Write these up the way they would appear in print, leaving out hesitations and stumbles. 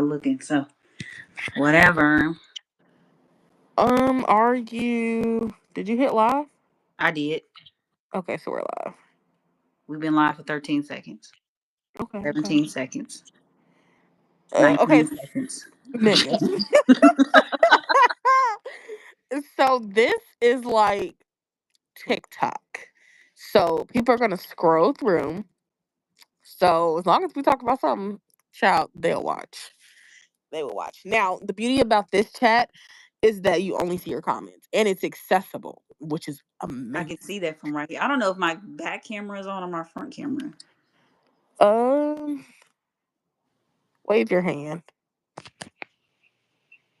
looking. So whatever. Are you? Did you hit live? I did. Okay, so we're live. We've been live for 13 seconds, Okay, okay. 17 seconds, Okay, 19 seconds. nigga. So this is like TikTok. So people are gonna scroll through. So as long as we talk about something, child, they'll watch. They will watch. Now, the beauty about this chat is that you only see your comments and it's accessible, which is I can amazing. see that from right here. I don't know if my back camera is on or my front camera. Um, wave your hand,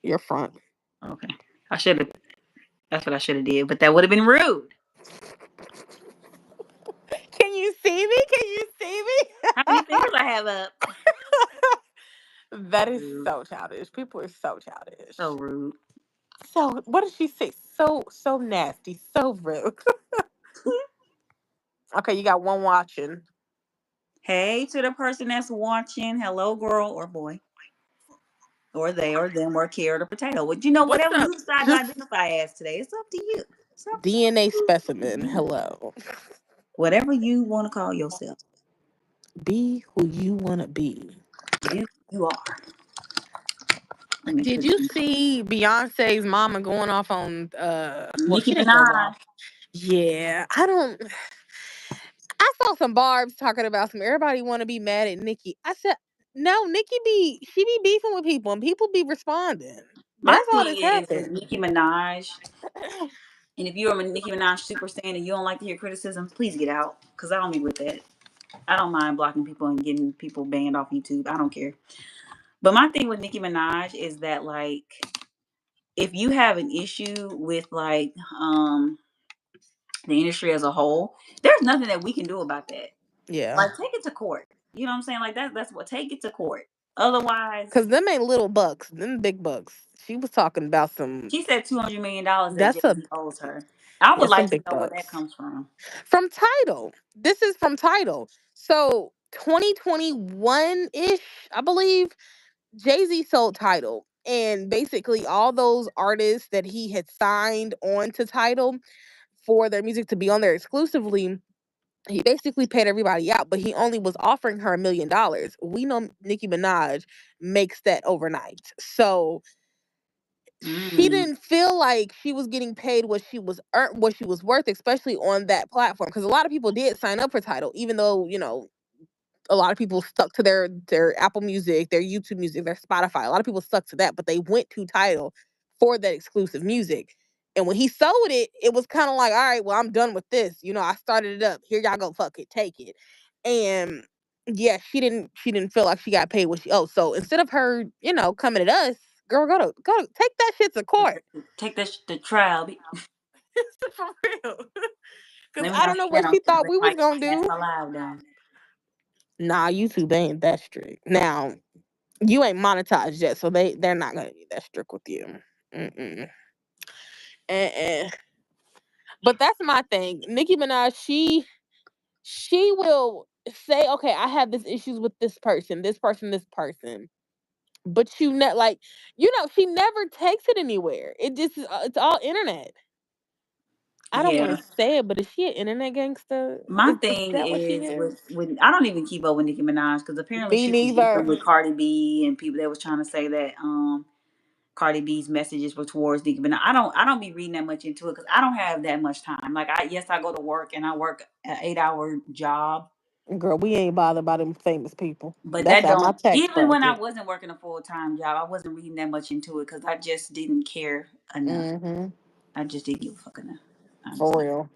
your front. Okay. I should have. That's what I should have did, but that would have been rude. Can you see me? Can you see me? How many fingers I have up? That is Rude. so childish. People are so childish. So rude. So, what did she say? So nasty, so rude. Okay, you got one watching. Hey to the person that's watching. Hello, girl or boy. Or they or them or carrot or potato. But you know, What's whatever up? you decide to identify as today, it's up to you. It's up to DNA specimen. you. Hello. Whatever you want to call yourself. Be who you want to be. You are. Let me Did put you see Beyonce's mama going off on well, Nicki she didn't go Minaj. off. Yeah, I saw some barbs talking about some everybody want to be mad at Nicki. I said, "No, she be beefing with people and people be responding. My That's all thing that's is happened." with Nicki Minaj, and if you're a Nicki Minaj super fan and you don't like to hear criticism, please get out. Because I don't be with that. I don't mind blocking people and getting people banned off YouTube. I don't care. But my thing with Nicki Minaj is that like if you have an issue with like the industry as a whole, there's nothing that we can do about that. Yeah. Like take it to court. You know what I'm saying? Like that's what take it to court. Otherwise, Cause them ain't little bucks, them big bucks. She was talking about some. she said $200 million that Jay That's a Z owes her. I would yeah, some like to big know where that bucks comes from. from Title. This is from Title. So 2021 ish, I believe. Jay Z sold Title, and basically all those artists that he had signed on to Title for their music to be on there exclusively. He basically paid everybody out, but he only was offering her $1 million. We know Nicki Minaj makes that overnight. So she Mm. didn't feel like she was getting paid what she was worth, especially on that platform. Because a lot of people did sign up for Title, even though a lot of people stuck to their Apple Music, their YouTube Music, their Spotify. A lot of people stuck to that, but they went to Title for that exclusive music. And when he sold it, it was kind of like, all right, well, I'm done with this. I started it up. Here y'all go, fuck it, take it. And yeah, she didn't feel like she got paid what she owed. So instead of her, coming at us, girl, go to take that shit to court. Take that to trial. For real. Cause Let me I not don't know say what that on she camera. thought They we was might gonna snatch do. my live down. Nah, YouTube ain't that strict. Now, you ain't monetized yet, so they're not gonna be that strict with you. Mm-mm. Uh-uh. But that's my thing. Nicki Minaj, she will say, okay, I have this issues with this person, this person, this person. But she never takes it anywhere. It just it's all internet. I don't want Yeah. to say it, but is she an internet gangster? My Is thing that what she is is? with I don't even keep up with Nicki Minaj because apparently Me she was beefing neither. with Cardi B and people that was trying to say that Cardi B's messages were towards Nicki Minaj. I don't be reading that much into it because I don't have that much time. Like I go to work and I work an 8 hour job, Girl, we ain't bothered by them famous people. but That's that out my don't tax even when I bracket. wasn't working a full time job, I wasn't reading that much into it because I just didn't care enough. Mm-hmm. I just didn't give a fuck enough. For Honestly, real.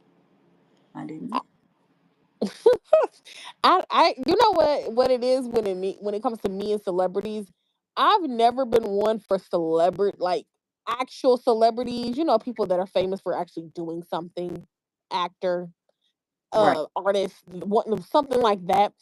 I didn't. You know what it is when it comes to me and celebrities. I've never been one for celebrity like actual celebrities. People that are famous for actually doing something, actor, Right. artist, something like that.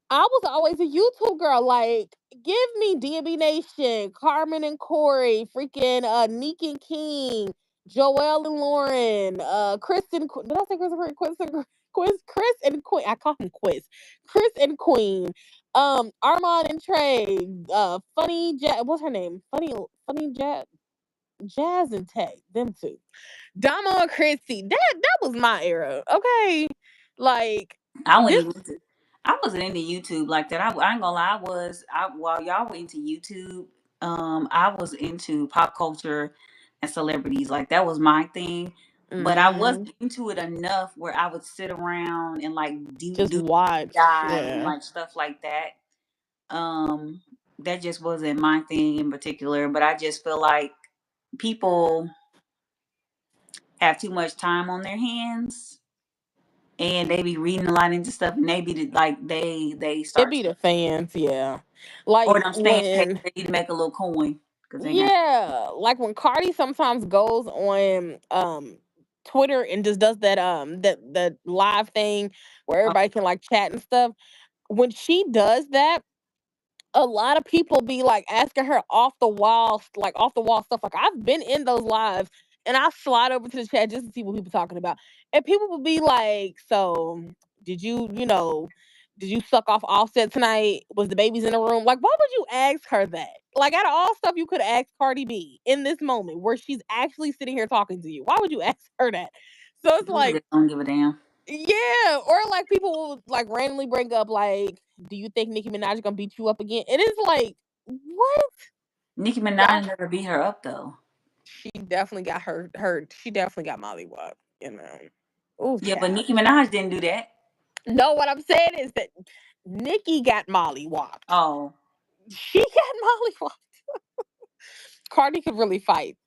I was always a YouTube girl. Like, give me DB Nation, Carmen and Corey, freaking Neek and King, Joelle and Lauren, Kristen. Did I say Kristen? Chris and Queen. I call him Quiz. Chris and Queen. Armand and Trey. Funny what's her name? Funny Jazz and Tay. Them two. Damo and Chrissy. That was my era. Okay. Like I wouldn't this. even. I wasn't into YouTube like that. I ain't gonna lie. While y'all were into YouTube, I was into pop culture and celebrities. Like that was my thing. But I Mm, wasn't into it enough where I would sit around and like just do watch. dive and Yeah. like stuff like that. Um, that just wasn't my thing in particular. But I just feel like people have too much time on their hands and they be reading a lot into stuff and they be like they It start be to, the fans, yeah. or Like them fan page, when they need to make a little coin because they ain't got. Yeah, like when Cardi sometimes goes on Twitter and just does that live thing where Oh, everybody can like chat and stuff. When she does that, a lot of people be like asking her off the wall stuff. Like I've been in those lives and I slide over to the chat just to see what people talking about. And people will be like, so did did you suck off Offset tonight? Was the babies in the room? Like, why would you ask her that? Like out of all stuff you could ask Cardi B in this moment where she's actually sitting here talking to you, why would you ask her that? So it's people like, just don't give a damn. yeah, or like people will like randomly bring up like, do you think Nicki Minaj is gonna beat you up again? It is like, what? Nicki Y'all, Minaj never beat her up though. she definitely got her. She definitely got Molly Wop. You know. Oh, Yeah, but child. Nicki Minaj didn't do that. No, what I'm saying is that Nicki got Molly Whopped. Oh, She got Molly Whopped. Cardi could really fight.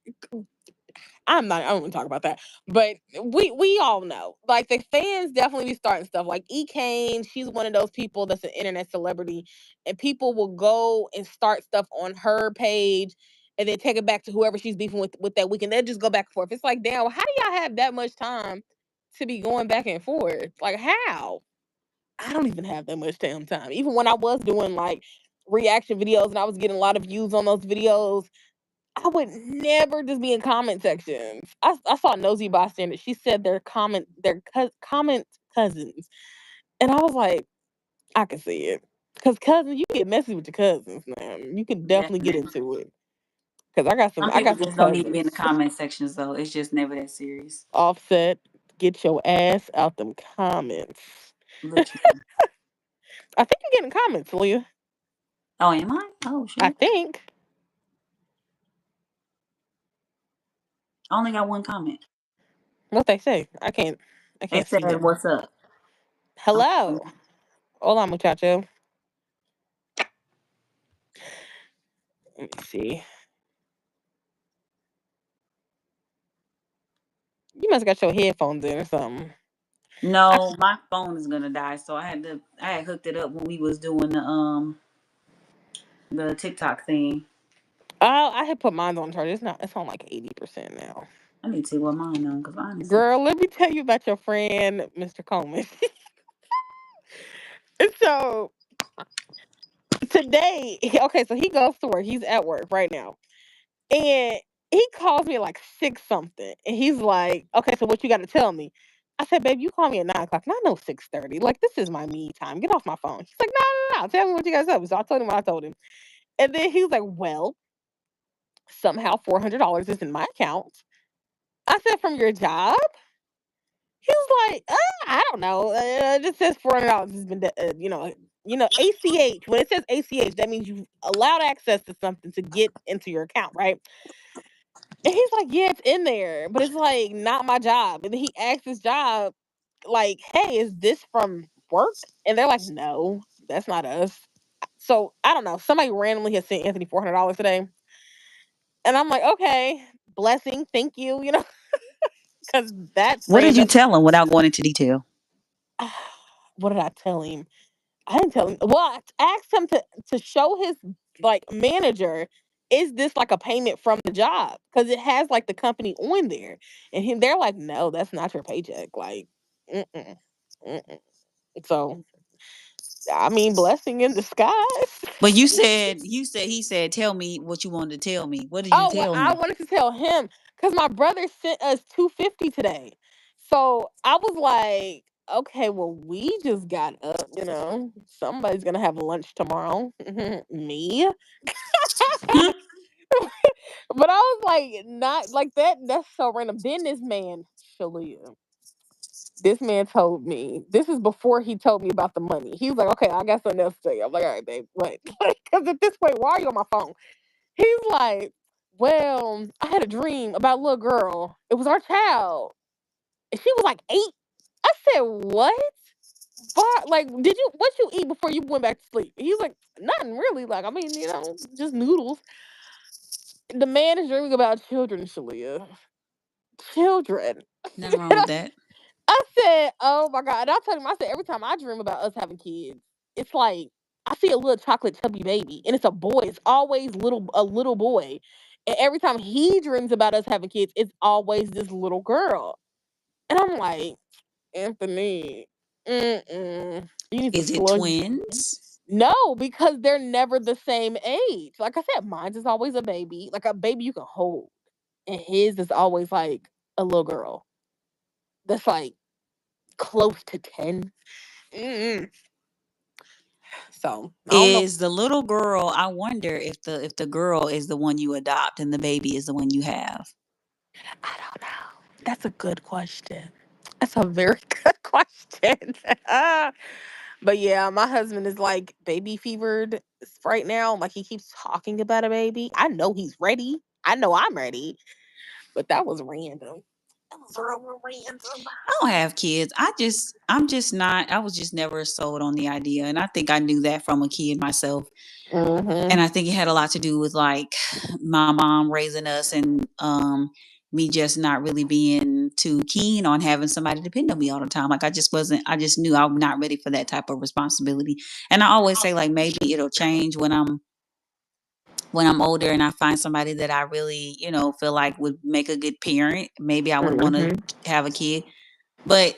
I don't want to talk about that. But we all know. Like the fans definitely be starting stuff. Like E Kane, she's one of those people that's an internet celebrity. And people will go and start stuff on her page and then take it back to whoever she's beefing with that weekend. They'll just go back and forth. It's like, damn, how do y'all have that much time to be going back and forth? Like how? I don't even have that much damn time. Even when I was doing like reaction videos and I was getting a lot of views on those videos, I would never just be in comment sections. I saw Nosy Bystander. She said comment cousins, and I was like, I can see it because cousins, you get messy with your cousins, man. You can definitely get definitely. into it because Some I people got some just don't need to be in the cousins. comment sections though. It's just never that serious. Offset, get your ass out them comments. Literally. I think you're getting comments, Leah. Oh, am I? Oh I shit. think I only got one comment. what they say. I It can't see said, them. "What's up?" Hello, hola muchacho. Let me see. You must got your headphones in or something. I No, my phone is gonna die, so I had hooked it up when we was doing the TikTok thing. I had put mine on charge. It's on like 80% now. I need to see what mine on because mine is so. Girl, let me tell you about your friend, Mr. Coleman. So today, okay, so he goes to work. He's at work right now. And he calls me at like six something. And he's like, okay, so what you gotta tell me? I said, babe, you call me at 9 o'clock. Not no 6:30. Like, this is my me time. Get off my phone. He's like, no, no, no. Tell me what you guys tell me. So I told him what I told him. And then he was like, well, somehow $400 is in my account. I said, from your job? He was like, I don't know. It just says $400 has been, ACH. When it says ACH, that means you allowed access to something to get into your account, right? And he's like, yeah, it's in there, but it's like not my job. And then he asked his job, like, hey, is this from work? And they're like, no, that's not us. So I don't know. Somebody randomly has sent Anthony $400 today, and I'm like, okay, blessing, thank you, because that's What did you random. tell him without going into detail? What did I tell him? I didn't tell him. Well, I asked him to show his like manager. Is this like a payment from the job? Because it has like the company on there, and they're like, no, that's not your paycheck. Like, mm-mm, mm-mm. So I mean, blessing in disguise. But you said he said, "Tell me what you wanted to tell me." What did you Oh, well, tell I him? wanted to tell him because my brother sent us 250 today. So I was like. okay, well, we just got up, somebody's gonna have lunch tomorrow. Me. But I was like, not like that. That's so random. Then this man, Shalia, this man told me, this is before he told me about the money. He was like, okay, I got something else to say. I'm like, all right, babe, what? Because at this point, why are you on my phone? He's like, well, I had a dream about a little girl. It was our child. And she was like 8. I said, what? But like, what you eat before you went back to sleep? He's like, nothing really. Like, I mean, just noodles. The man is dreaming about children, Shalia. Children. Nothing wrong with that. I said, oh my God. And I told him, I said, every time I dream about us having kids, it's like I see a little chocolate chubby baby and it's a boy. It's always a little boy. And every time he dreams about us having kids, it's always this little girl. And I'm like, Anthony, you need to Is it slow. twins? No, because they're never the same age. Like I said, mine's is always a baby, like a baby you can hold. And his is always like a little girl that's like close to 10. Mm-mm. So I don't know. Is the little girl, I wonder if the girl is the one you adopt and the baby is the one you have. I don't know. That's a good question. That's a very good question. But yeah, my husband is like baby fevered right now. Like he keeps talking about a baby. I know he's ready. I know I'm ready. But that was random. That was real random. I don't have kids. I'm just not, I was just never sold on the idea. And I think I knew that from a kid myself. Mm-hmm. And I think it had a lot to do with like my mom raising us and me just not really being too keen on having somebody depend on me all the time. Like I just knew I'm not ready for that type of responsibility. And I always say like maybe it'll change when I'm older and I find somebody that I really, feel like would make a good parent. Maybe I would want to Mm-hmm. have a kid. But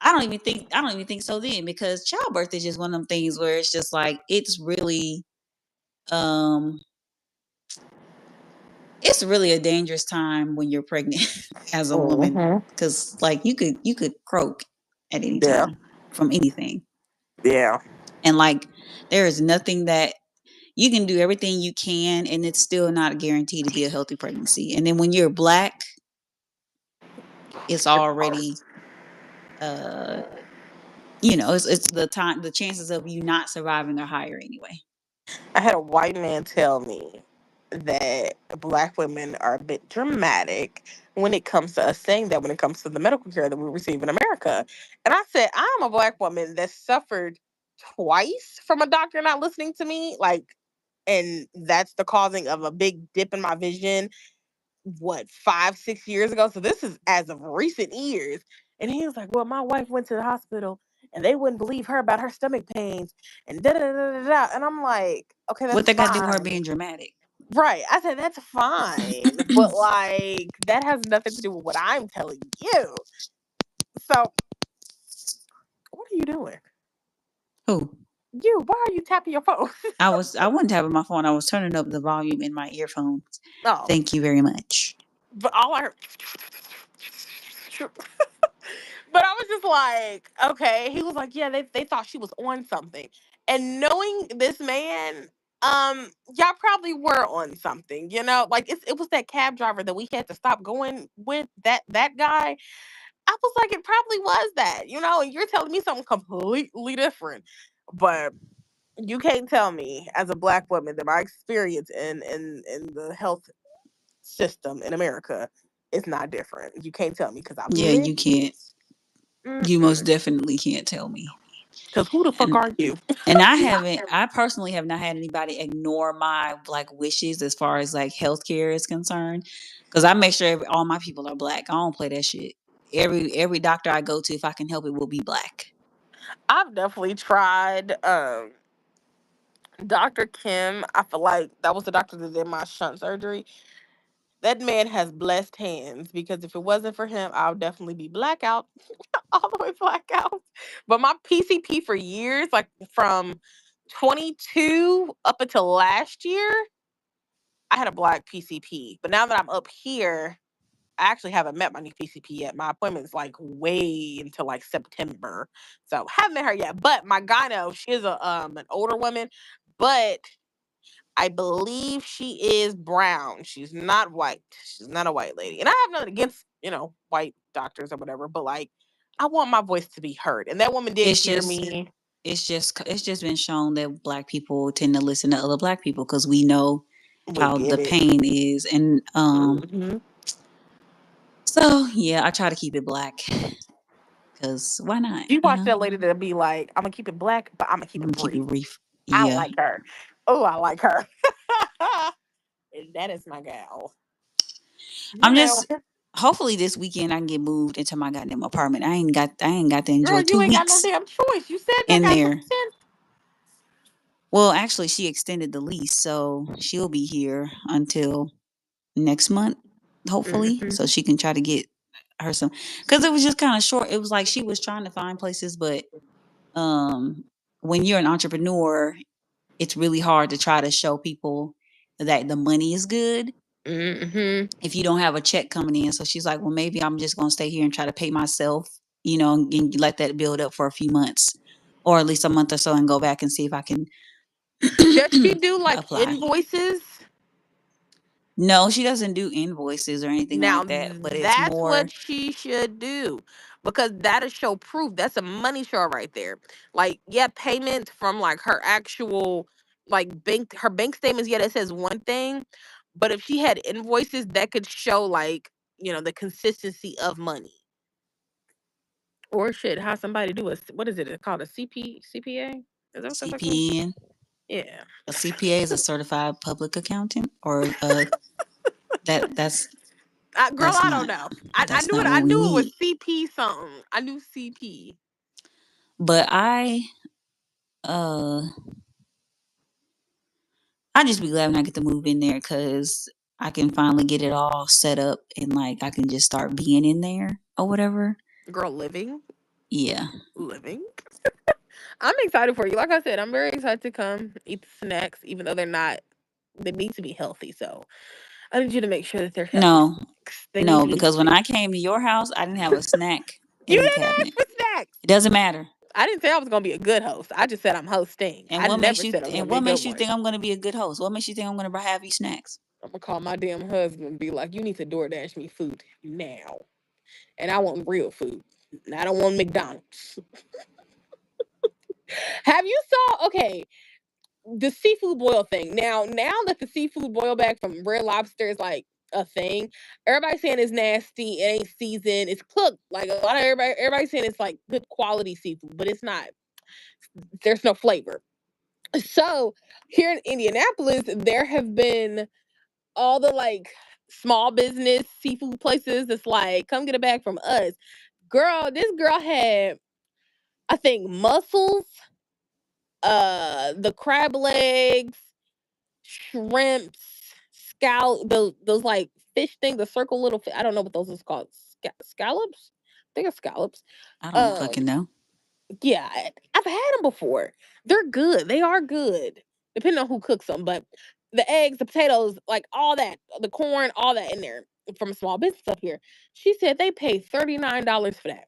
I don't even think so then, because childbirth is just one of them things where it's just like um it's really a dangerous time when you're pregnant as a woman, Mm-hmm. because like you could croak at any Yeah. time from anything. Yeah. And like there is nothing that you can do, everything you can, and it's still not guaranteed to be a healthy pregnancy. And then when you're black, it's It's hard. already uh it's the chances of you not surviving are higher anyway. I had a white man tell me that black women are a bit dramatic when it comes to us saying that when it comes to the medical care that we receive in America. And I said, I'm a black woman that suffered twice from a doctor not listening to me. And that's the causing of a big dip in my vision, what, 5, 6 years ago. So this is as of recent years. And he was like, well, my wife went to the hospital and they wouldn't believe her about her stomach pains and da da da da da. And I'm like, okay, What that's they got to do with her fine. being dramatic? Right. I said, that's fine. But like, that has nothing to do with what I'm telling you. So, what are you doing? Who? Why are you tapping your phone? I wasn't tapping my phone. I was turning up the volume in my earphones. Oh, Thank you very much. but all I heard. But I was just like, okay. He was like, yeah, they thought she was on something. And knowing this man, y'all probably were on something, Like it was that cab driver that we had to stop going with, that guy. I was like, it probably was that, and you're telling me something completely different. But you can't tell me as a black woman that my experience in the health system in America is not different. You can't tell me because I've Yeah, you lived can't. it. You most Mm-mm. definitely can't tell me. Because who the fuck And are you? and I personally have not had anybody ignore my like wishes as far as like healthcare is concerned. Because I make sure all my people are black. I don't play that shit. Every doctor I go to, if I can help it, will be black. I've definitely tried Dr. Kim. I feel like that was the doctor that did my shunt surgery. That man has blessed hands because if it wasn't for him, I would definitely be blackout, all the way blackout. But my PCP for years, like from 22 up until last year, I had a black PCP. But now that I'm up here, I actually haven't met my new PCP yet. My appointment's like way until like September, so haven't met her yet. But my gyno, she is a an older woman, but I believe she is brown. She's not white. She's not a white lady. And I have nothing against, white doctors or whatever, but like I want my voice to be heard. And that woman did It's hear just me. it's just been shown that black people tend to listen to other black people because we know We how get the it. pain is, and Hmm. so yeah, I try to keep it black because why not? You watch that lady that be like, I'm gonna keep it black, but I'm gonna keep I'm it gonna keep it brief. brief. I Yeah, like her. Oh, I like her. And that is my gal. You I'm know, just. Hopefully this weekend I can get moved into my goddamn apartment. I ain't got to girl, enjoy you two ain't got no weeks damn choice. You said that in got there. something. Well, actually, she extended the lease, so she'll be here until next month, hopefully, Hmm. so she can try to get her some. Because it was just kind of short. It was like she was trying to find places, but um, when you're an entrepreneur, it's really hard to try to show people that the money is good Hmm. if you don't have a check coming in. So she's like, well, maybe I'm just gonna stay here and try to pay myself, and let that build up for a few months, or at least a month or so, and go back and see if I can Does she do like apply. invoices? No, she doesn't do invoices or anything Now like that, but it's that's what more she should do, because that'll show proof. That's a money show right there. Like, yeah, payments from like her actual like her bank statements. Yeah, that says one thing, but if she had invoices, that could show like the consistency of money. Or shit, how somebody do what is it? It's called a CPA. Is that what that's called? CPN. Yeah. A CPA is a certified public accountant, or that Girl, that's I don't not know. I that's knew it. not I what we knew it was need. CP something. I knew CP. But uh I just be glad when I get to move in there because I can finally get it all set up and like I can just start being in there or whatever. Girl, living. Yeah. Living. I'm excited for you. Like I said, I'm very excited to come eat the snacks, even though they need to be healthy. So I need you to make sure that they're healthy No, snacks. They need no, to be because when healthy. I came to your house, I didn't have a snack You in the didn't ask cabinet. for snacks. It doesn't matter. I didn't say I was gonna be a good host. I just said I'm hosting. And I what makes never you said I was gonna and be a what good makes you one. think I'm going to be a good host? What makes you think I'm going to have you snacks? I'm gonna call my damn husband and be like, you need to DoorDash me food now. And I want real food. I don't want McDonald's. Have you saw okay, the seafood boil thing. Now that the seafood boil back from Red Lobster is like a thing, everybody's saying it's nasty, it ain't seasoned, it's cooked. Like a lot of everybody's saying it's like good quality seafood, but it's not. There's no flavor. So here in Indianapolis, there have been all the like small business seafood places that's like, come get it back from us. Girl, this girl had, I think, mussels, the crab legs, shrimps, those like fish thing, the circle little I don't know what those is called. Scallops? I think it's scallops. I don't fucking Um, know. yeah, I've had them before. They're good. They are good, depending on who cooks them. But the eggs, the potatoes, like all that, the corn, all that in there from a small business up here. She said they paid $39 for that.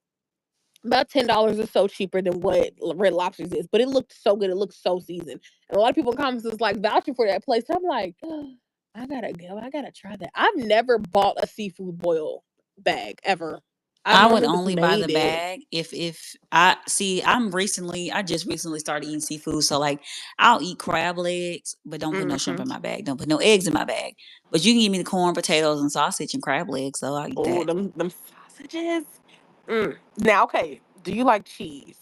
About $10 or so cheaper than what Red Lobster's is, but it looked so good. It looked so seasoned, and a lot of people in comments was like vouching for that place. I'm like, I gotta go. I gotta try that. I've never bought a seafood boil bag ever. I've I would normally just only buy the made it. bag if I see I just recently started eating seafood, so like I'll eat crab legs, but don't put no shrimp Hmm. in my bag. Don't put no eggs in my bag. But you can give me the corn, potatoes, and sausage and crab legs, so I'll eat Oh, that. them sausages. Now, okay. Do you like cheese?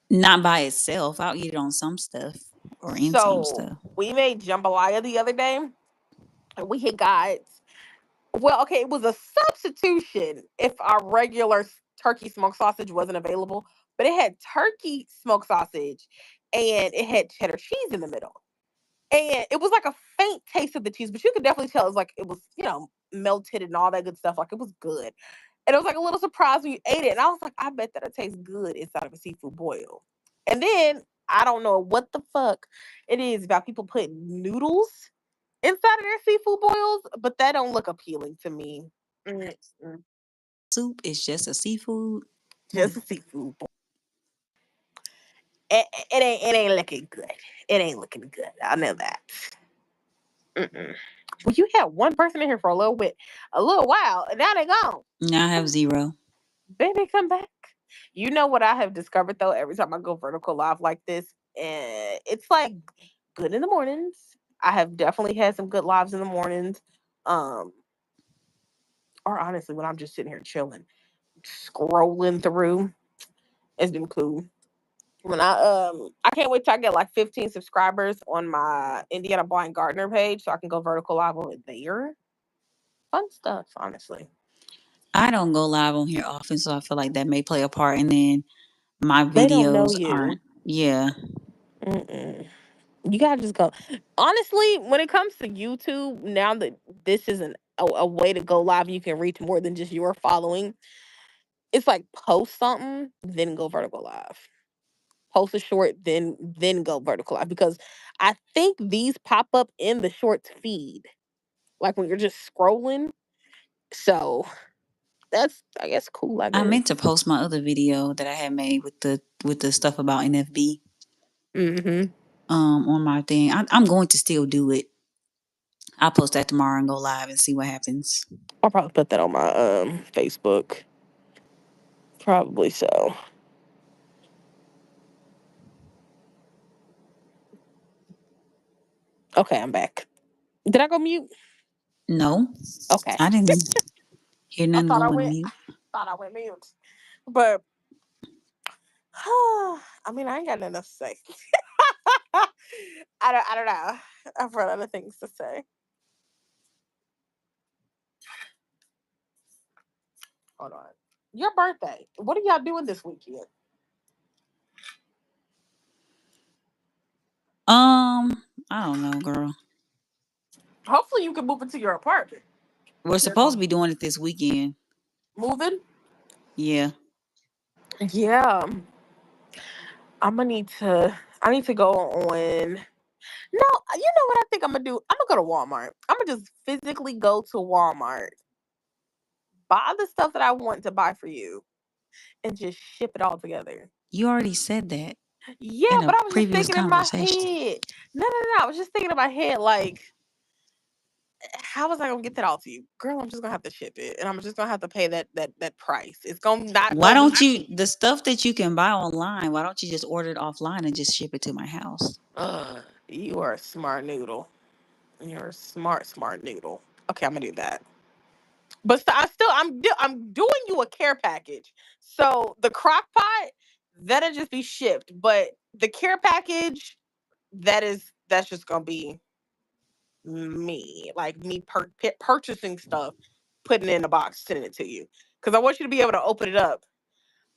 Not by itself. I'll eat it on some stuff or in some So stuff. we made jambalaya the other day, and we had got, well, okay, it was a substitution if our regular turkey smoked sausage wasn't available, but it had turkey smoked sausage and it had cheddar cheese in the middle. And it was like a faint taste of the cheese, but you could definitely tell it was like it was, melted and all that good stuff. Like it was good. And it was like a little surprise when you ate it. And I was like, I bet that it tastes good inside of a seafood boil. And then I don't know what the fuck it is about people putting noodles. inside of their seafood boils, but that don't look appealing to me. Mm-mm. Soup is just a seafood. Just a seafood boil. It ain't looking good. It ain't looking good. I know that. Mm-mm. Well, you had one person in here for a little bit, a little while, and now they gone. Now I have zero. Baby, come back. You know what I have discovered though? Every time I go vertical live like this, it's like good in the mornings. I have definitely had some good lives in the mornings. Um, or honestly, when I'm just sitting here chilling, scrolling through, it's been cool. When I can't wait till I get like 15 subscribers on my Indiana Blind Gardener page so I can go vertical live on it there. Fun stuff, honestly. I don't go live on here often, so I feel like that may play a part. And then my They don't know videos aren't. you. Yeah, Mm-mm. You gotta just go. Honestly, when it comes to YouTube, now that this is a way to go live, you can reach more than just your following. It's like post something, then go vertical live. Post a short, then go vertical live because I think these pop up in the shorts feed, like when you're just scrolling. So that's I guess cool. I I guess. meant to post my other video that I had made with the stuff about NFB Mm-hmm. on my thing. I'm going to still do it. I'll post that tomorrow and go live and see what happens. I'll probably put that on my Facebook. Probably so. Okay, I'm back. Did I go mute? No, Okay. I didn't hear I nothing thought I going went. mute. Thought I went mute. But I mean, I ain't got nothing else to say. I don't know. I've run out of things to say. Hold on. Your birthday. What are y'all doing this weekend? I don't know, girl. Hopefully, you can move into your apartment. We're You're supposed to going be doing it this weekend. moving. Yeah. Yeah, I'm gonna need to. I need to go on. No, you know what I think I'm gonna do? I'm gonna go to Walmart. I'm gonna just physically go to Walmart, buy the stuff that I want to buy for you, and just ship it all together. You already said that Yeah, in a but I was just previous thinking in my conversation. head. No. I was just thinking in my head, like, how was I gonna get that all to you, girl? I'm just gonna have to ship it, and I'm just gonna have to pay that price. It's gonna not Why gonna be don't you cheap. the stuff that you can buy online? Why don't you just order it offline and just ship it to my house? You are a smart noodle. You're a smart noodle. Okay, I'm gonna do that. But I'm doing you a care package. So the crock pot that'll just be shipped, but the care package that's just gonna be me, like me purchasing stuff, putting it in a box, sending it to you. Because I want you to be able to open it up.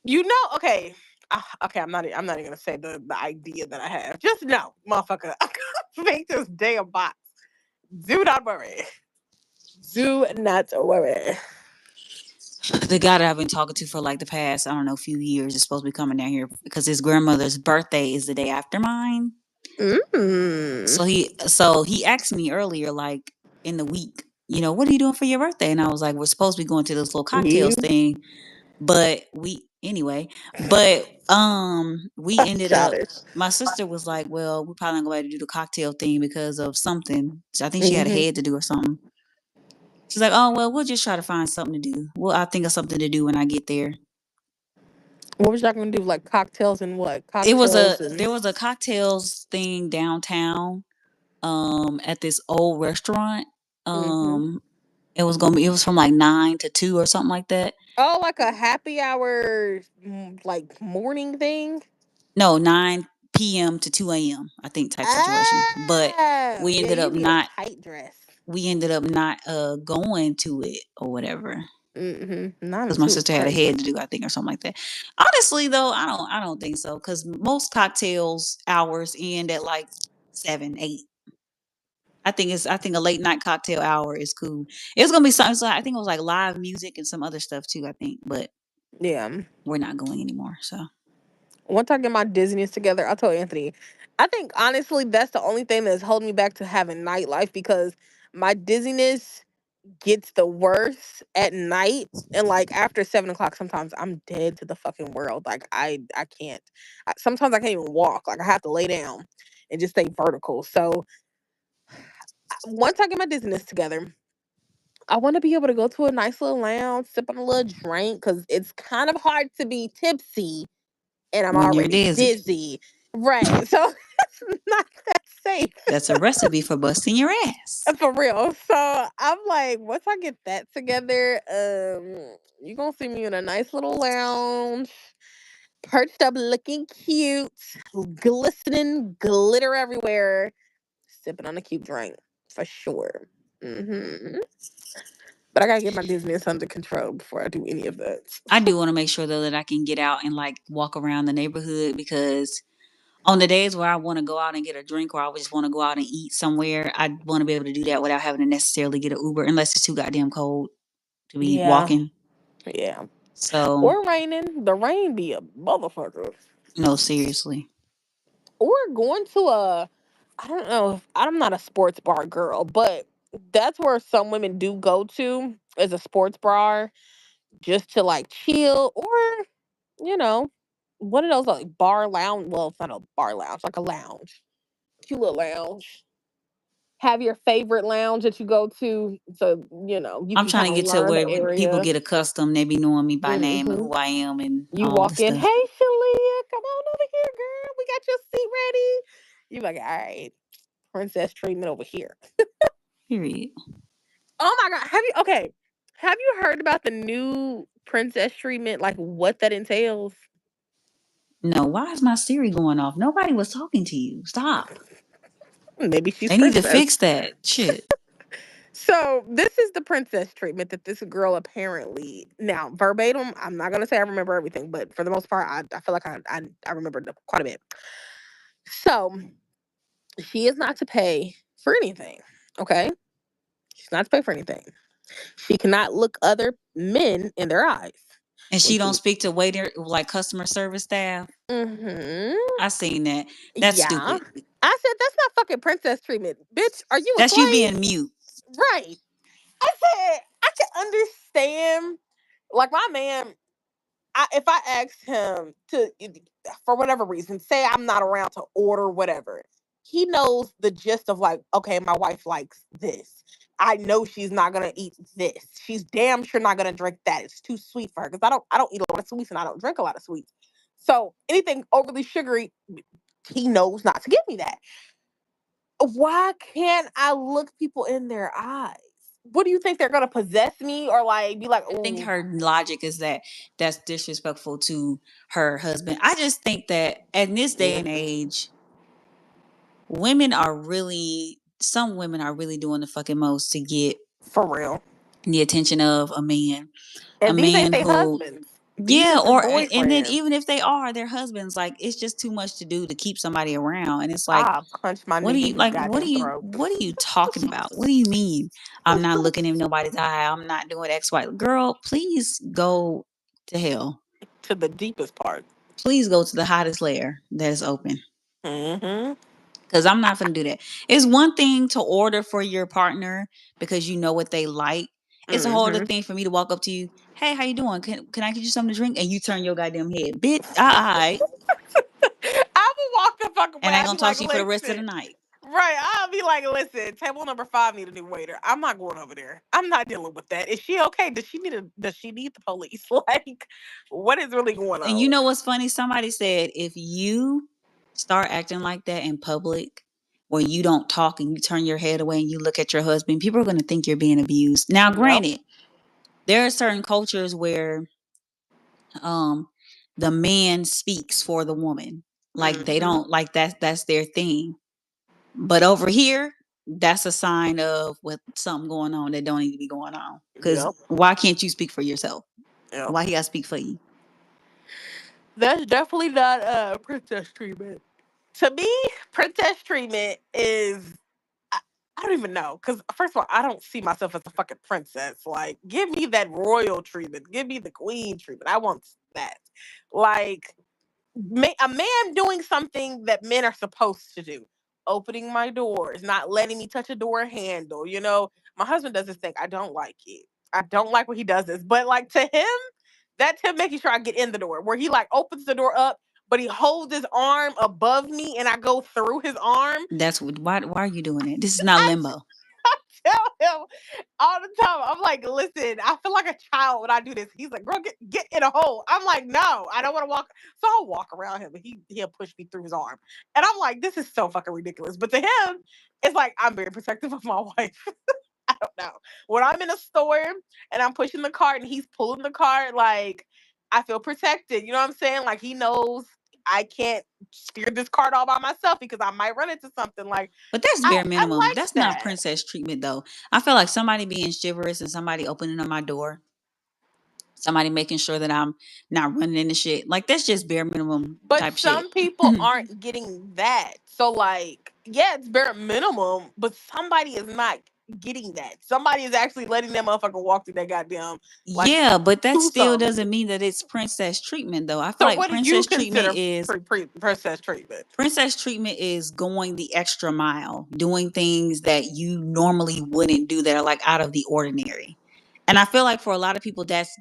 You know, okay, okay. I'm not even gonna say the idea that I have. Just know, motherfucker, I gotta make this damn box. Do not worry. Do not worry. The guy that I've been talking to for like the past, I don't know, few years is supposed to be coming down here because his grandmother's birthday is the day after mine. Mm. So he asked me earlier, like in the week, what are you doing for your birthday? And I was like, we're supposed to be going to this little cocktails You thing, but we ended up. childish. My sister was like, well, we're probably not going to do the cocktail thing because of something. So I think she had a Hmm. head to do or something. She's like, oh well, we'll just try to find something to do. Well, I'll think of something to do when I get there. What was y'all gonna do? Like cocktails and what? It was a Cocktails and. there was a cocktails thing downtown at this old restaurant. Hmm. Um it was from like 9 to 2 or something like that. Oh, like a happy hour, like morning thing. No, 9 p.m. to 2 a.m. I think type situation. But Oh, we yeah. ended You up need a not tight dress. we ended up not going to it or whatever. Nine to Because my two is sister had a crazy. head to do, I think, or something like that. Honestly, though, I don't think so. Because most cocktails hours end at like 7, 8. I think a late night cocktail hour is cool. It's gonna be something. So I think it was like live music and some other stuff too. I think, but Yeah. we're not going anymore. So Once I get my dizziness together, I told Anthony, I think honestly that's the only thing that's holding me back to having nightlife because my dizziness gets the worst at night and like after 7 o'clock sometimes I'm dead to the fucking world. Like I can't. Sometimes I can't even walk. Like I have to lay down and just stay vertical. So once I get my dizziness together, I want to be able to go to a nice little lounge, sip on a little drink because it's kind of hard to be tipsy and I'm When you're already dizzy. dizzy. Right. So it's not that safe. That's a recipe for busting your ass. For real. So I'm like, once I get that together, you gonna see me in a nice little lounge, perched up looking cute, glistening glitter everywhere, sipping on a cute drink. For sure. But I gotta get my dizziness under control before I do any of that. I do want to make sure though that I can get out and like walk around the neighborhood because on the days where I want to go out and get a drink or I just want to go out and eat somewhere, I want to be able to do that without having to necessarily get an Uber unless it's too goddamn cold to be Yeah. walking. Yeah. So, Or raining. The rain be a motherfucker. no, seriously. Or going to a, I don't know, I'm not a sports bar girl, but that's where some women do go to is a sports bar just to like chill or, you know, one of those like bar lounge. Well, it's not a bar lounge, like a lounge, cute little lounge. Have your favorite lounge that you go to, so you I'm can trying kind to of get to learn the where people area. get accustomed. They be knowing me by name and hmm who I am and You all the walk in, stuff. hey Shalia, come on over here, girl. We got your seat ready. You like, all right, princess treatment over here. Period. Oh my god, have you okay? Have you heard about the new princess treatment? Like what that entails? No, why is my Siri going off? Nobody was talking to you. Stop. Maybe she's They need to princess. fix that shit. So this is the princess treatment that this girl apparently now verbatim. I'm not gonna say I remember everything, but for the most part, I feel like I remember quite a bit. So she is not to pay for anything. Okay, she's not to pay for anything. She cannot look other men in their eyes And when she don't she. speak to waiter like customer service staff. Mm-hmm. I seen that. That's Yeah. stupid. I said, that's not fucking princess treatment. Bitch, are you a That's you slave? being mute. Right. I said, I can understand. Like, my man, if I asked him to, for whatever reason, say I'm not around to order whatever, he knows the gist of, like, okay, my wife likes this. I know she's not gonna eat this. She's damn sure not gonna drink that. It's too sweet for her because I don't eat a lot of sweets and I don't drink a lot of sweets. So anything overly sugary, he knows not to give me that. Why can't I look people in their eyes? What do you think, they're gonna possess me or like be like, I think oh, her logic is that that's disrespectful to her husband. I just think that in this day and age, women are really some women are really doing the fucking most to get for real? the attention of a man. A And these ain't man their who husbands. These yeah, is his or and then boyfriends. even if they are their husbands, like it's just too much to do to keep somebody around. And it's like, I'll punch my what do nigga you in his like? goddamn throat. What are you talking about? What do you mean? I'm not looking in nobody's eye. I'm not doing X, Y. Girl, please go to hell. To the deepest part. Please go to the hottest layer that is open. Mm-hmm. Because I'm not gonna do that. It's one thing to order for your partner because you know what they like. It's a whole other Mm-hmm. thing for me to walk up to you. Hey, how you doing? Can I get you something to drink? And you turn your goddamn head, bitch. All right. I will walk the fuck away. And I ain't I'll gonna be talk like, to you for the rest of the listen. night. Right. I'll be like, listen, table number 5 need a new waiter. I'm not going over there. I'm not dealing with that. Is she okay? Does she need the police? Like, what is really going And you on? know what's funny? Somebody said if you start acting like that in public, where you don't talk and you turn your head away and you look at your husband, people are gonna think you're being abused. Now, Yep. granted, there are certain cultures where um the man speaks for the woman. Like they Mm-hmm. don't like that's their thing. But over here, that's a sign of what something going on that don't need to be going on. Because Yep. why can't you speak for yourself? Yep. Why he gotta speak for you? That's definitely not princess treatment. To me, princess treatment is I, I don't even know. Cause first of all, I don't see myself as a fucking princess. Like, give me that royal treatment. Give me the queen treatment. I want that. Like, a man doing something that men are supposed to do, opening my doors, not letting me touch a door handle. My husband does this thing. I don't like it. I don't like when he does this. But like to him, that's him making sure I get in the door. Where he like opens the door up, but he holds his arm above me, and I go through his arm. That's what. Why are you doing it? This is not I limbo. tell him all the time. I'm like, listen, I feel like a child when I do this. He's like, girl, get in a hole. I'm like, no, I don't want to walk. So I'll walk around him and he'll push me through his arm. And I'm like, this is so fucking ridiculous. But to him, it's like I'm very protective of my wife. I don't know. When I'm in a store and I'm pushing the cart and he's pulling the cart, like I feel protected. You know what I'm saying? Like he knows I can't steer this cart all by myself because I might run into something. Like But that's I, bare I minimum. like That's not that. princess treatment though. I feel like somebody being chivalrous and somebody opening up my door, somebody making sure that I'm not running into shit. Like that's just bare minimum But type shit. some people aren't getting that. So like, yeah, it's bare minimum, but somebody is not getting that. Somebody is actually letting that motherfucker walk through that goddamn like Yeah, but that still twosome. doesn't mean that it's princess treatment though. I feel So like what do you princess treatment consider is princess treatment? going the extra mile, doing things that you normally wouldn't do that are like out of the ordinary. And I feel like for a lot of people that's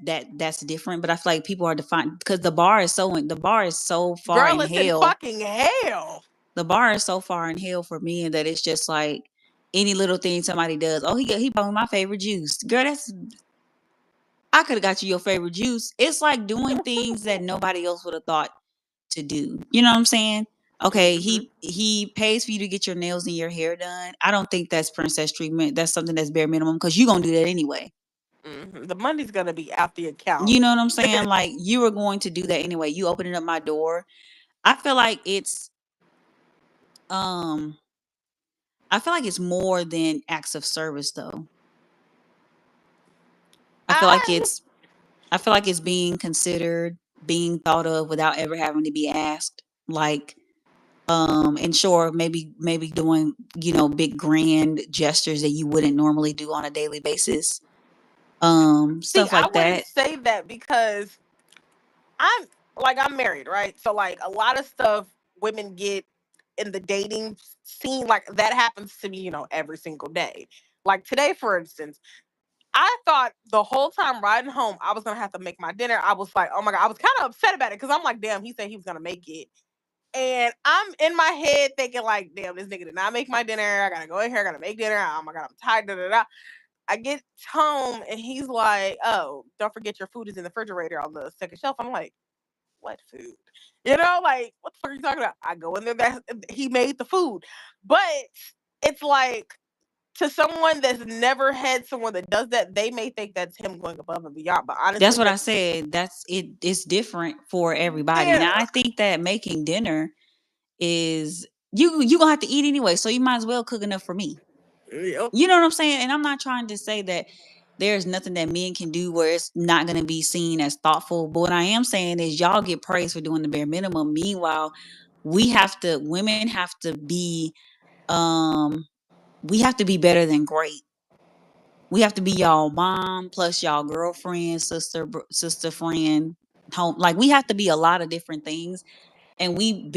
different, but I feel like people are defined because the bar is so far Girl, in it's in hell. fucking hell. The bar is so far in hell for me that it's just like any little thing somebody does. Oh, he bought me my favorite juice. Girl, that's I could have got you your favorite juice. It's like doing things that nobody else would have thought to do. You know what I'm saying? Okay, Hmm. he pays for you to get your nails and your hair done. I don't think that's princess treatment. That's something that's bare minimum because you're gonna do that anyway. The money's gonna be out the account. You know what I'm saying? Like you were going to do that anyway. You opening up my door. I feel like um it's more than acts of service though. I feel like I it's I feel like it's being considered, being thought of without ever having to be asked. Like and sure, maybe doing, big grand gestures that you wouldn't normally do on a daily basis. see. Stuff I like wouldn't that. say that because I'm married, right? So like a lot of stuff women get in the dating scene, like that happens to me, every single day. Like today, for instance, I thought the whole time riding home I was gonna have to make my dinner. I was like, oh my god, I was kind of upset about it because I'm like, damn, he said he was gonna make it. And I'm in my head thinking like, damn, this nigga did not make my dinner. I gotta go in here, I gotta make dinner. Oh my god, I'm tired. Da, da, da. I get home and he's like, oh, don't forget your food is in the refrigerator on the second shelf. I'm like, what food? Like what the fuck are you talking about? I go in there that he made the food. But it's like to someone that's never had someone that does that, they may think that's him going above and beyond. But That's honestly, what I that's said. That's it. It's different for everybody. Now, yeah. I think that making dinner is you gonna have to eat anyway, so you might as well cook enough for me. Yep. You know what I'm saying? And I'm not trying to say that there's nothing that men can do where it's not going to be seen as thoughtful. But what I am saying is y'all get praised for doing the bare minimum. Meanwhile, women have to be, um, we have to be better than great. We have to be y'all mom plus y'all girlfriend, sister friend, home. Like we have to be a lot of different things, and we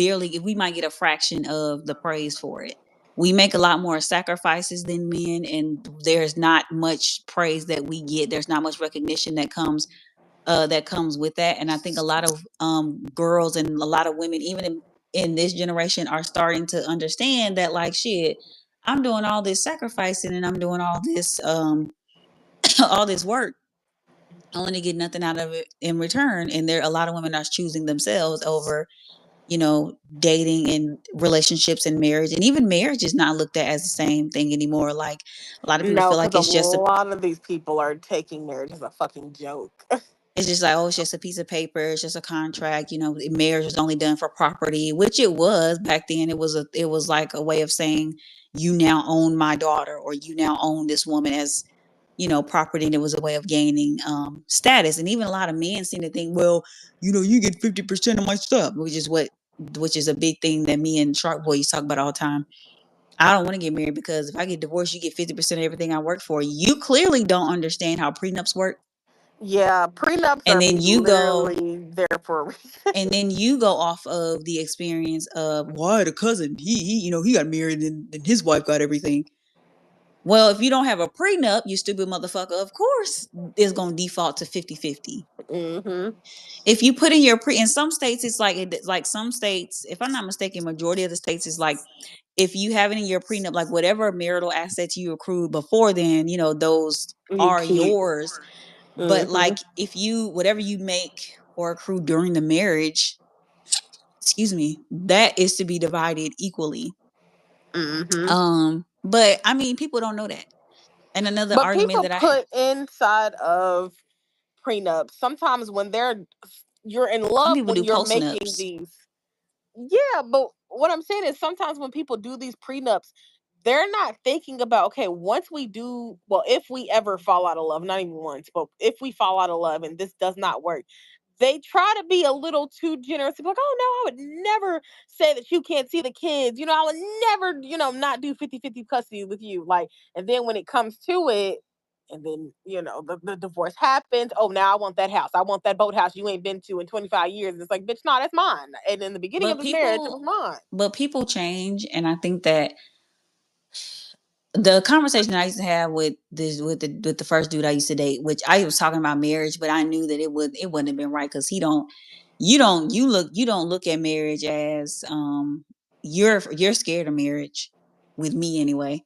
might get a fraction of the praise for it. We make a lot more sacrifices than men, and there's not much praise that we get. There's not much recognition that comes with that. And I think a lot of girls and a lot of women, even in this generation, are starting to understand that like shit, I'm doing all this sacrificing and I'm doing all this all this work only to get nothing out of it in return. And there a lot of women are choosing themselves over dating and relationships and marriage. And even marriage is not looked at as the same thing anymore. Like a lot of people No, feel because like a lot of these people are taking marriage as a fucking joke. it's just like, oh, it's just a piece of paper, it's just a contract. Marriage was only done for property, which it was back then. It was like a way of saying you now own my daughter, or you now own this woman as property, and it was a way of gaining status. And even a lot of men seem to think, well, you get 50% of my stuff, which is a big thing that me and Shark Boy used to talk about all the time. I don't want to get married because if I get divorced, you get 50% of everything I work for. You clearly don't understand how prenups work. Yeah, prenups And are then you go literally there for a reason. and then you go off of the experience of why the cousin he got married and his wife got everything. Well, if you don't have a prenup, you stupid motherfucker, of course it's going to default to 50-50. Mm-hmm. If you put in your in some states it's like some states, if I'm not mistaken, majority of the states is like if you have it in your prenup, like whatever marital assets you accrued before then, those You are keep. yours. But Mm-hmm. like if you whatever you make or accrue during the marriage, excuse me, that is to be divided equally. Mm-hmm. But I mean, people don't know that. And another But argument people that I put inside of prenups sometimes when you're in some love people when do you're post making nups. these. Yeah, but what I'm saying is sometimes when people do these prenups, they're not thinking about, okay, once we do, well, if we ever fall out of love, not even once, but if we fall out of love and this does not work, they try to be a little too generous. Like, oh no, I would never say that you can't see the kids. I would never, not do 50-50 custody with you. Like, and then when it comes to it, and then, the divorce happens. Oh, now I want that house. I want that boathouse you ain't been to in 25 years. And it's like, bitch, no, that's mine. And in the beginning of But this marriage, it people was mine. but people change, and I think that the conversation I used to have with the first dude I used to date, which I was talking about marriage, but I knew that it wouldn't have been right because you don't look at marriage as you're scared of marriage with me anyway.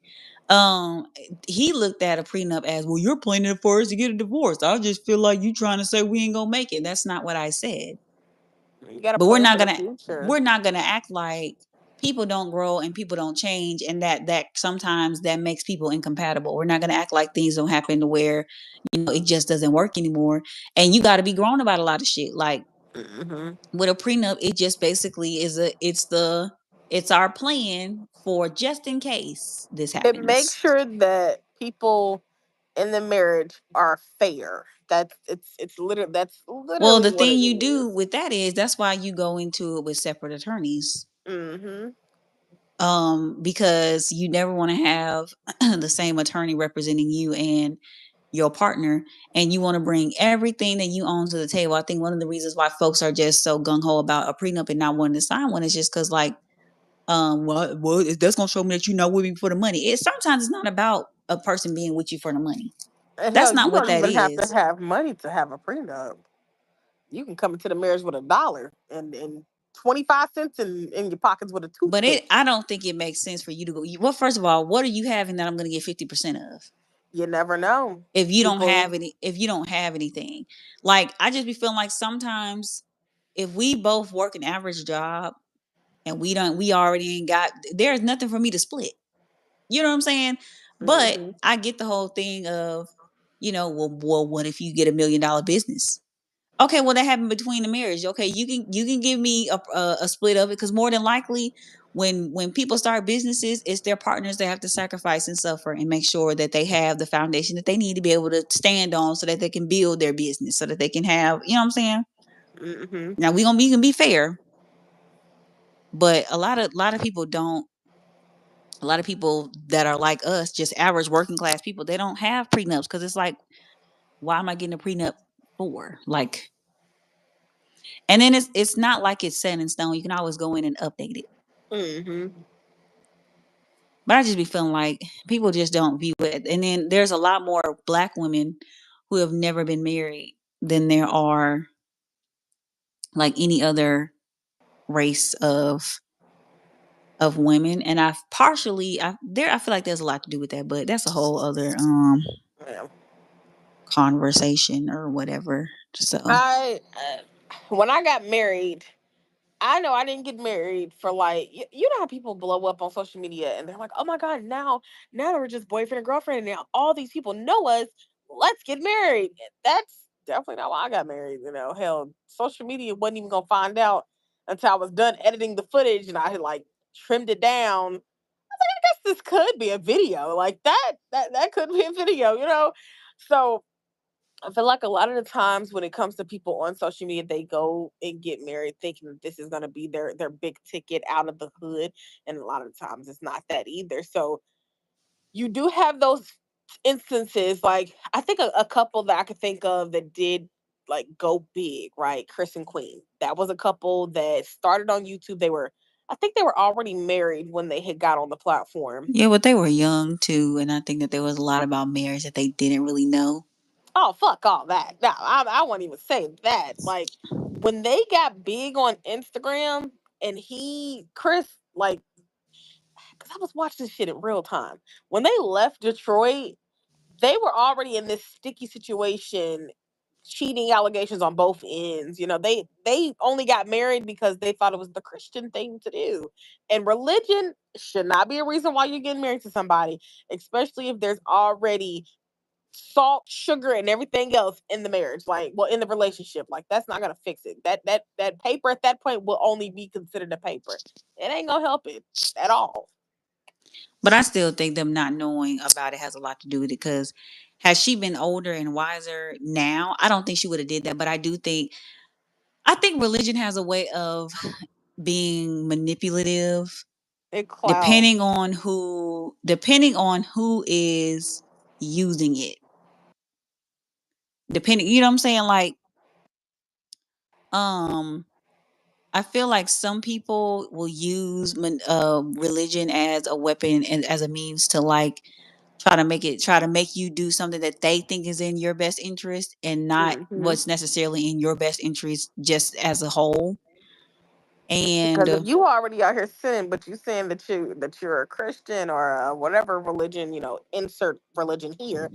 Um, he looked at a prenup as, well, you're planning for us to get a divorce. I just feel like you trying to say we ain't gonna make it. That's not what I said. You got to But plan for the future. we're not gonna act like people don't grow and people don't change, and that sometimes that makes people incompatible. We're not gonna act like things don't happen to where it just doesn't work anymore. And you got to be grown about a lot of shit. Like Hmm. with a prenup, it just basically is it's our plan for just in case this It makes happens. sure that people in the marriage are fair. That's Well, literally the what thing it you do is. with that is that's why you go into it with separate attorneys. Mm-hmm. Because you never want to have the same attorney representing you and your partner, and you want to bring everything that you own to the table. I think one of the reasons why folks are just so gung-ho about a prenup and not wanting to sign one is just because like well that's gonna show me that you're not with me for the money. Sometimes it's not about a person being with you for the money. And That's hell, you not what don't that even have to is. have money to have a prenup. You can come into the marriage with $1 and 25 cents in your pockets with a But toothpick. I don't think it makes sense for you to go, well, first of all, what are you having that I'm going to get 50% of? You never know. If you don't People. have anything. Like I just be feeling like sometimes if we both work an average job and we already ain't got, there's nothing for me to split. You know what I'm saying? But Hmm. I get the whole thing of, well, what if you get $1 million business? Okay, well that happened between the marriage. Okay, you can give me a split of it because more than likely, when people start businesses, it's their partners that have to sacrifice and suffer and make sure that they have the foundation that they need to be able to stand on, so that they can build their business, so that they can have, you know what I'm saying. Hmm. Now we can be fair, but a lot of people don't. A lot of people that are like us, just average working class people, they don't have prenups because it's like, why am I getting a prenup for? Like, and then it's not like it's set in stone. You can always go in and update it. Hmm. But I just be feeling like people just don't view it. And then there's a lot more black women who have never been married than there are like any other race of women. And I've partially I feel like there's a lot to do with that, but that's a whole other Yeah. conversation or whatever. So I when I got married, I know I didn't get married for like you know how people blow up on social media and they're like, oh my god, now we're just boyfriend and girlfriend and now all these people know us. Let's get married. That's definitely not why I got married. Hell, social media wasn't even gonna find out until I was done editing the footage and I had like trimmed it down. I guess this could be a video like that. That could be a video. So I feel like a lot of the times when it comes to people on social media, they go and get married thinking that this is going to be their big ticket out of the hood, and a lot of the times it's not that either. So you do have those. instances, like I think a couple that I could think of that did like go big, right? Chris and Queen. That was a couple that started on YouTube. I think they were already married when they had got on the platform. Yeah, but they were young too, and I think that there was a lot about marriage that they didn't really know. Oh, fuck all that. No, I won't even say that. Like when they got big on Instagram and Chris, like, because I was watching this shit in real time. When they left Detroit, they were already in this sticky situation, cheating allegations on both ends. You know, they only got married because they thought it was the Christian thing to do. And religion should not be a reason why you're getting married to somebody, especially if there's already salt, sugar, and everything else in the marriage. Like, well, in the relationship. Like, that's not gonna fix it. That paper at that point will only be considered a paper. It ain't gonna help it at all. But I still think them not knowing about it has a lot to do with it. Because had she been older and wiser now, I don't think she would have did that. But I think religion has a way of being manipulative, It clouds. depending on who is using it. Depending, you know what I'm saying? Like, um, I feel like some people will use religion as a weapon and as a means to like try to make you do something that they think is in your best interest and not Hmm. what's necessarily in your best interest just as a whole. And Because if you already out here sinning, but you saying that you're a Christian or whatever religion, insert religion here,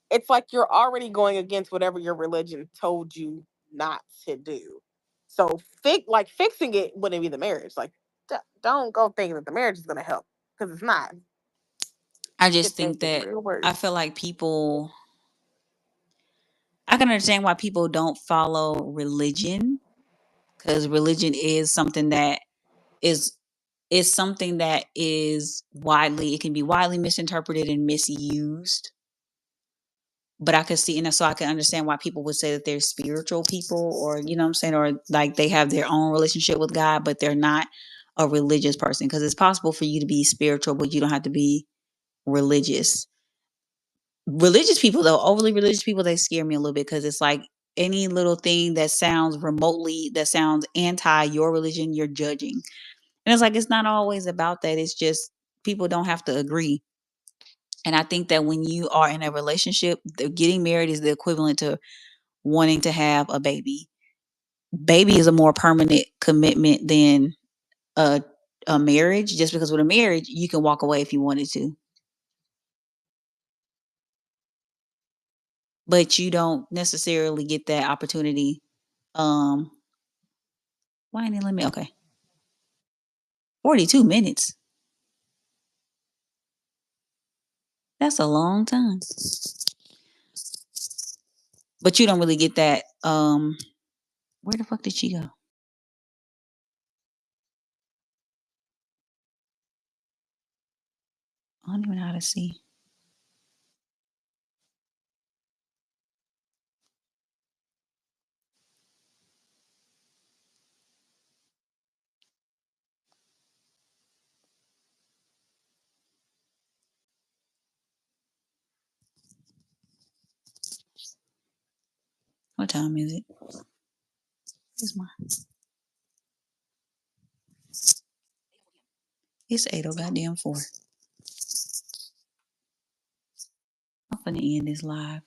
it's like you're already going against whatever your religion told you not to do. So fixing it wouldn't be the marriage. Like don't go thinking that the marriage is gonna help because it's not. I just It makes think it that real I worse. feel like I can understand why people don't follow religion because religion is something that is widely it can be widely misinterpreted and misused. But I could see, and so I can understand why people would say that they're spiritual people, or you know what I'm saying, or like they have their own relationship with God, but they're not a religious person. Because it's possible for you to be spiritual, but you don't have to be religious. Religious people, though, overly religious people, they scare me a little bit because it's like any little thing that sounds anti your religion, you're judging. And it's like it's not always about that. It's just people don't have to agree. And I think that when you are in a relationship, getting married is the equivalent to wanting to have a baby. Baby is a more permanent commitment than a a marriage. Just because with a marriage, you can walk away if you wanted to, but you don't necessarily get that opportunity. Um, why ain't it let me? Okay, 42 minutes. That's a long time, but you don't really get that. Where the fuck did she go? I don't even know how to see. What time is it? It's my. It's 8 goddamn 4. I'm finna end this live.